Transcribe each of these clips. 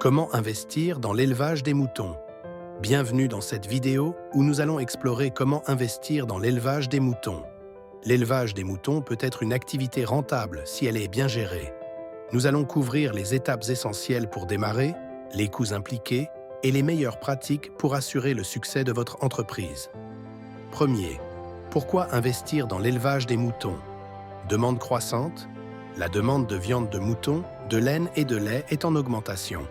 Comment investir dans l'élevage des moutons? Bienvenue dans cette vidéo où nous allons explorer comment investir dans l'élevage des moutons. L'élevage des moutons peut être une activité rentable si elle est bien gérée. Nous allons couvrir les étapes essentielles pour démarrer, les coûts impliqués et les meilleures pratiques pour assurer le succès de votre entreprise. Premier, pourquoi investir dans l'élevage des moutons? Demande croissante. La demande de viande de mouton, de laine et de lait est en augmentation.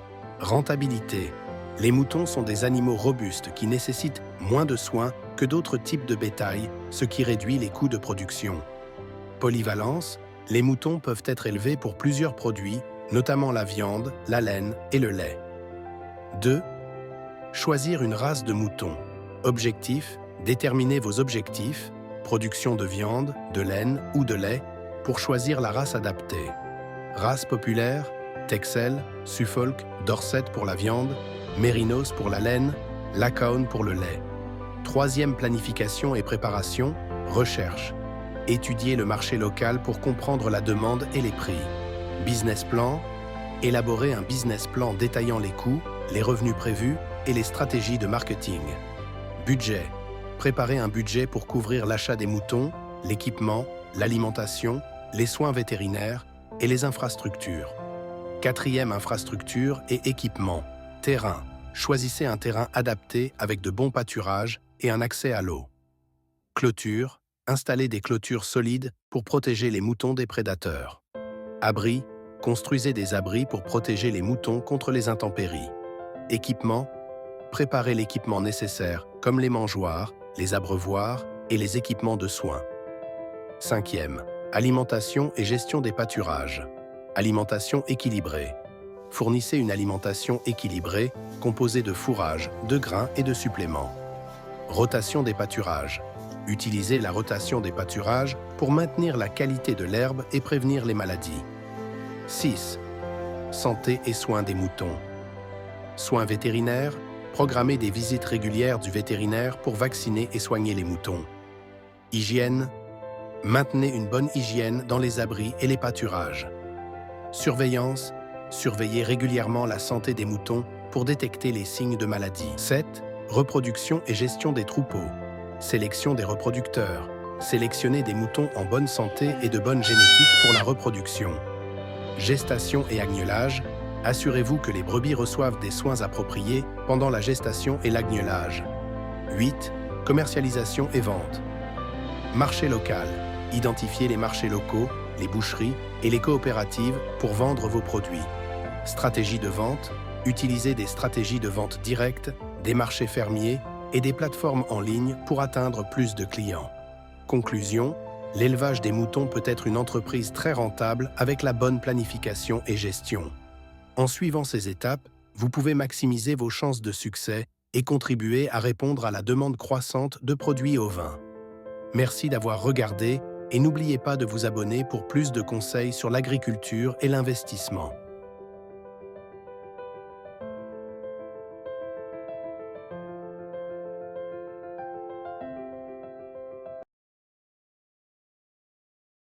Rentabilité. Les moutons sont des animaux robustes qui nécessitent moins de soins que d'autres types de bétail, ce qui réduit les coûts de production. Polyvalence. Les moutons peuvent être élevés pour plusieurs produits, notamment la viande, la laine et le lait. 2. Choisir une race de mouton. Objectif. Déterminez vos objectifs, production de viande, de laine ou de lait, pour choisir la race adaptée. Race populaire, Texel, Suffolk, Dorset pour la viande, Mérinos pour la laine, Lacaune pour le lait. Troisième planification et préparation, recherche. Étudier le marché local pour comprendre la demande et les prix. Business plan. Élaborer un business plan détaillant les coûts, les revenus prévus et les stratégies de marketing. Budget. Préparer un budget pour couvrir l'achat des moutons, l'équipement, l'alimentation, les soins vétérinaires et les infrastructures. Quatrième infrastructure et équipement. Terrain. Choisissez un terrain adapté avec de bons pâturages et un accès à l'eau. Clôture. Installez des clôtures solides pour protéger les moutons des prédateurs. Abri. Construisez des abris pour protéger les moutons contre les intempéries. Équipement. Préparez l'équipement nécessaire, comme les mangeoires, les abreuvoirs et les équipements de soins. Cinquième. Alimentation et gestion des pâturages. Alimentation équilibrée. Fournissez une alimentation équilibrée, composée de fourrage, de grains et de suppléments. Rotation des pâturages. Utilisez la rotation des pâturages pour maintenir la qualité de l'herbe et prévenir les maladies. 6. Santé et soins des moutons. Soins vétérinaires. Programmez des visites régulières du vétérinaire pour vacciner et soigner les moutons. Hygiène. Maintenez une bonne hygiène dans les abris et les pâturages. Surveillance. Surveillez régulièrement la santé des moutons pour détecter les signes de maladie. 7. Reproduction et gestion des troupeaux. Sélection des reproducteurs. Sélectionnez des moutons en bonne santé et de bonne génétique pour la reproduction. Gestation et agnelage. Assurez-vous que les brebis reçoivent des soins appropriés pendant la gestation et l'agnelage. 8. Commercialisation et vente. Marché local. Identifiez les marchés locaux, les boucheries et les coopératives pour vendre vos produits. Stratégie de vente. Utilisez des stratégies de vente directes, des marchés fermiers et des plateformes en ligne pour atteindre plus de clients. Conclusion. L'élevage des moutons peut être une entreprise très rentable avec la bonne planification et gestion. En suivant ces étapes, vous pouvez maximiser vos chances de succès et contribuer à répondre à la demande croissante de produits ovins. Merci d'avoir regardé et n'oubliez pas de vous abonner pour plus de conseils sur l'agriculture et l'investissement.